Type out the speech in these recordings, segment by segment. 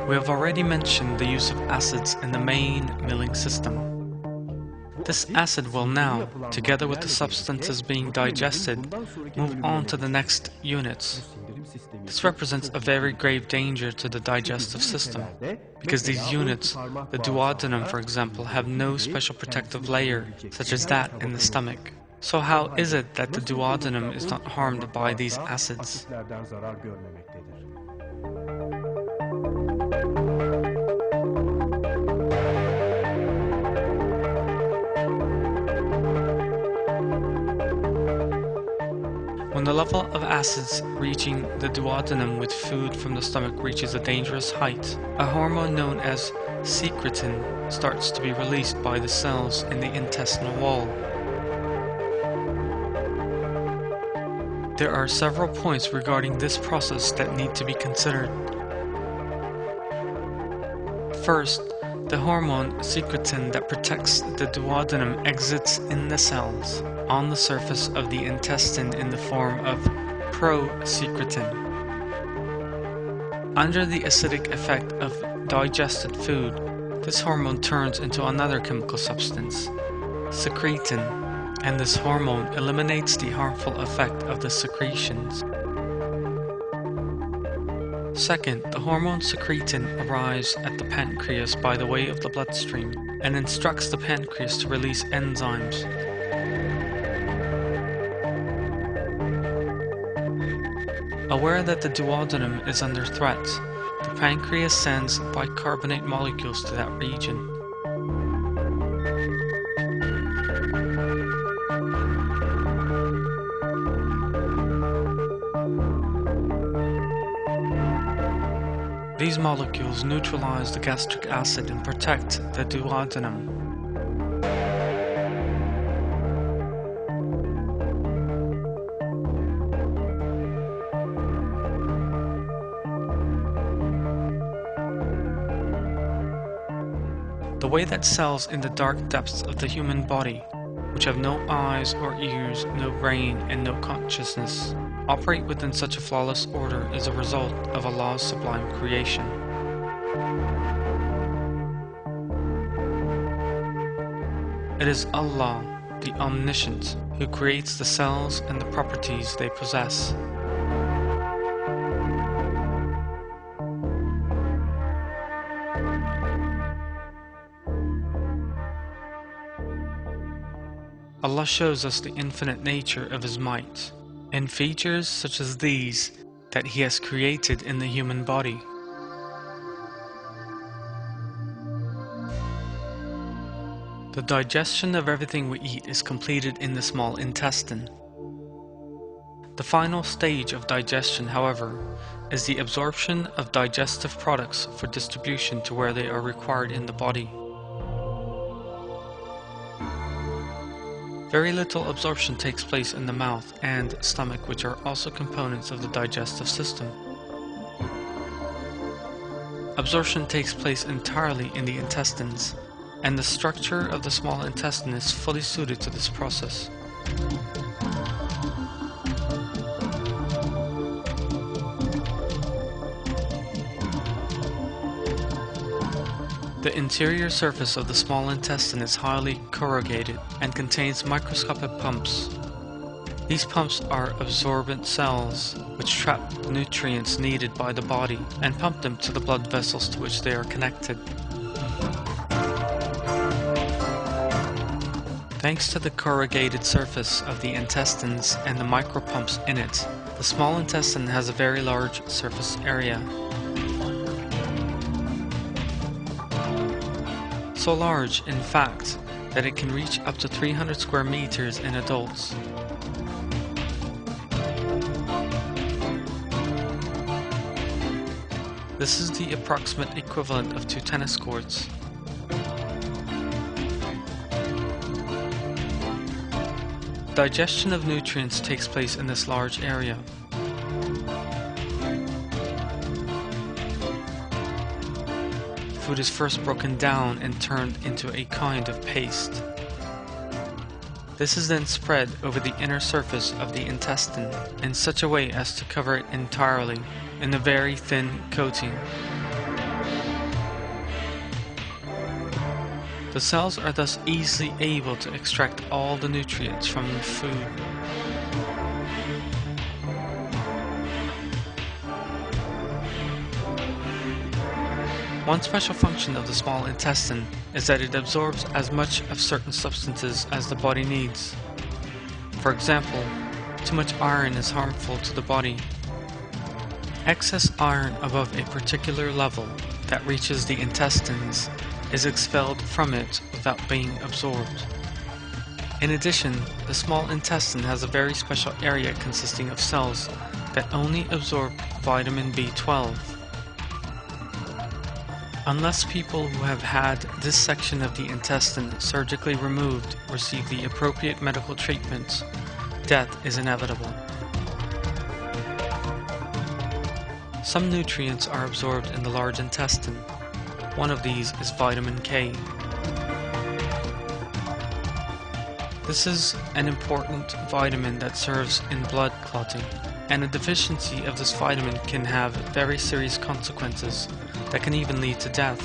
We have already mentioned the use of acids in the main milling system. This acid will now, together with the substances being digested, move on to the next units. This represents a very grave danger to the digestive system, because these units, the duodenum for example, have no special protective layer such as that in the stomach. So how is it that the duodenum is not harmed by these acids? When the level of acids reaching the duodenum with food from the stomach reaches a dangerous height, a hormone known as secretin starts to be released by the cells in the intestinal wall. There are several points regarding this process that need to be considered. First, the hormone secretin that protects the duodenum exits in the cells on the surface of the intestine in the form of prosecretin. Under the acidic effect of digested food, this hormone turns into another chemical substance, secretin, and this hormone eliminates the harmful effect of the secretions. Second, the hormone secretin arrives at the pancreas by the way of the bloodstream and instructs the pancreas to release enzymes. Aware that the duodenum is under threat, the pancreas sends bicarbonate molecules to that region. These molecules neutralize the gastric acid and protect the duodenum. The way that cells in the dark depths of the human body, which have no eyes or ears, no brain, and no consciousness, operate within such a flawless order is a result of Allah's sublime creation. It is Allah, the Omniscient, who creates the cells and the properties they possess. Allah shows us the infinite nature of His might, in features such as these that He has created in the human body. The digestion of everything we eat is completed in the small intestine. The final stage of digestion, however, is the absorption of digestive products for distribution to where they are required in the body. Very little absorption takes place in the mouth and stomach, which are also components of the digestive system. Absorption takes place entirely in the intestines, and the structure of the small intestine is fully suited to this process. The interior surface of the small intestine is highly corrugated and contains microscopic pumps. These pumps are absorbent cells which trap the nutrients needed by the body and pump them to the blood vessels to which they are connected. Thanks to the corrugated surface of the intestines and the micropumps in it, the small intestine has a very large surface area. So large, in fact, that it can reach up to 300 square meters in adults. This is the approximate equivalent of 2 tennis courts. Digestion of nutrients takes place in this large area. Food is first broken down and turned into a kind of paste. This is then spread over the inner surface of the intestine in such a way as to cover it entirely in a very thin coating. The cells are thus easily able to extract all the nutrients from the food. One special function of the small intestine is that it absorbs as much of certain substances as the body needs. For example, too much iron is harmful to the body. Excess iron above a particular level that reaches the intestines is expelled from it without being absorbed. In addition, the small intestine has a very special area consisting of cells that only absorb vitamin B12. Unless people who have had this section of the intestine surgically removed receive the appropriate medical treatments, death is inevitable. Some nutrients are absorbed in the large intestine. One of these is vitamin K. This is an important vitamin that serves in blood clotting, and a deficiency of this vitamin can have very serious consequences that can even lead to death.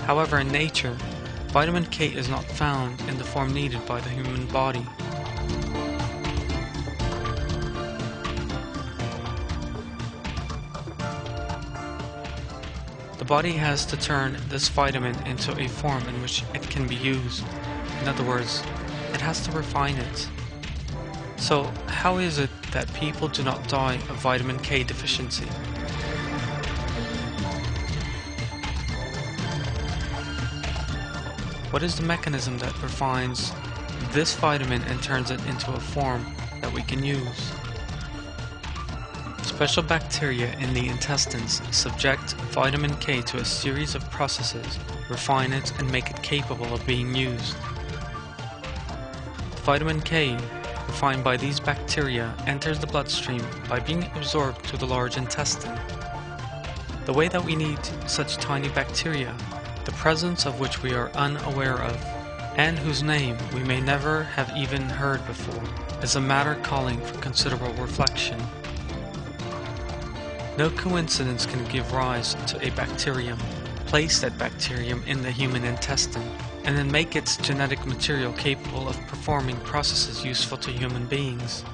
However, in nature, vitamin K is not found in the form needed by the human body. The body has to turn this vitamin into a form in which it can be used. In other words, it has to refine it. So, how is it that people do not die of vitamin K deficiency? What is the mechanism that refines this vitamin and turns it into a form that we can use? Special bacteria in the intestines subject vitamin K to a series of processes, refine it, and make it capable of being used. Vitamin K, refined by these bacteria, enters the bloodstream by being absorbed to the large intestine. The way that we need such tiny bacteria, the presence of which we are unaware of, and whose name we may never have even heard before, is a matter calling for considerable reflection. No coincidence can give rise to a bacterium. Place that bacterium in the human intestine, and then make its genetic material capable of performing processes useful to human beings.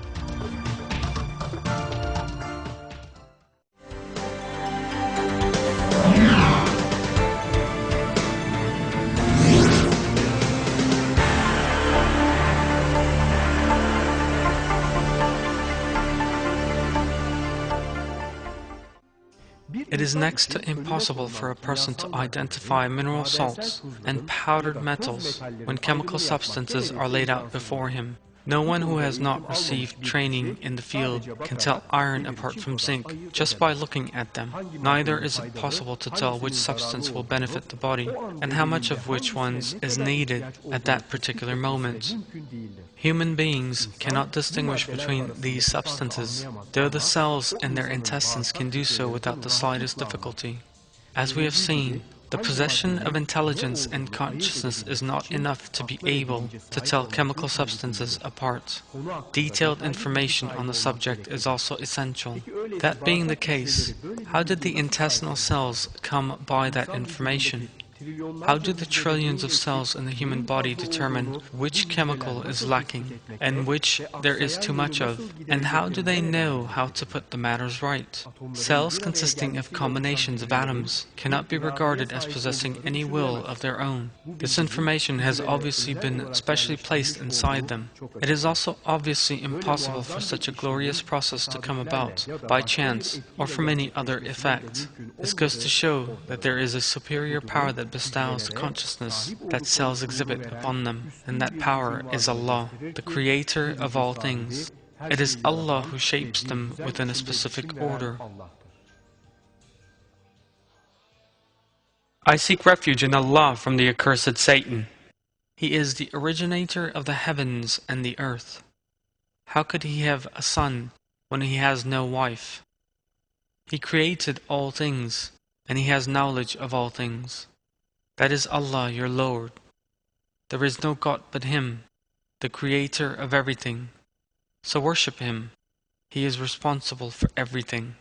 It is next to impossible for a person to identify mineral salts and powdered metals when chemical substances are laid out before him. No one who has not received training in the field can tell iron apart from zinc just by looking at them. Neither is it possible to tell which substance will benefit the body and how much of which ones is needed at that particular moment. Human beings cannot distinguish between these substances, though the cells in their intestines can do so without the slightest difficulty. As we have seen, the possession of intelligence and consciousness is not enough to be able to tell chemical substances apart. Detailed information on the subject is also essential. That being the case, how did the intestinal cells come by that information? How do the trillions of cells in the human body determine which chemical is lacking and which there is too much of? And how do they know how to put the matters right? Cells consisting of combinations of atoms cannot be regarded as possessing any will of their own. This information has obviously been specially placed inside them. It is also obviously impossible for such a glorious process to come about by chance or from any other effect. This goes to show that there is a superior power that bestows the consciousness that cells exhibit upon them, and that power is Allah, the Creator of all things. It is Allah who shapes them within a specific order. I seek refuge in Allah from the accursed Satan. He is the originator of the heavens and the earth. How could he have a son when he has no wife? He created all things, and he has knowledge of all things. That is Allah, your Lord. There is no God but Him, the Creator of everything. So worship Him. He is responsible for everything.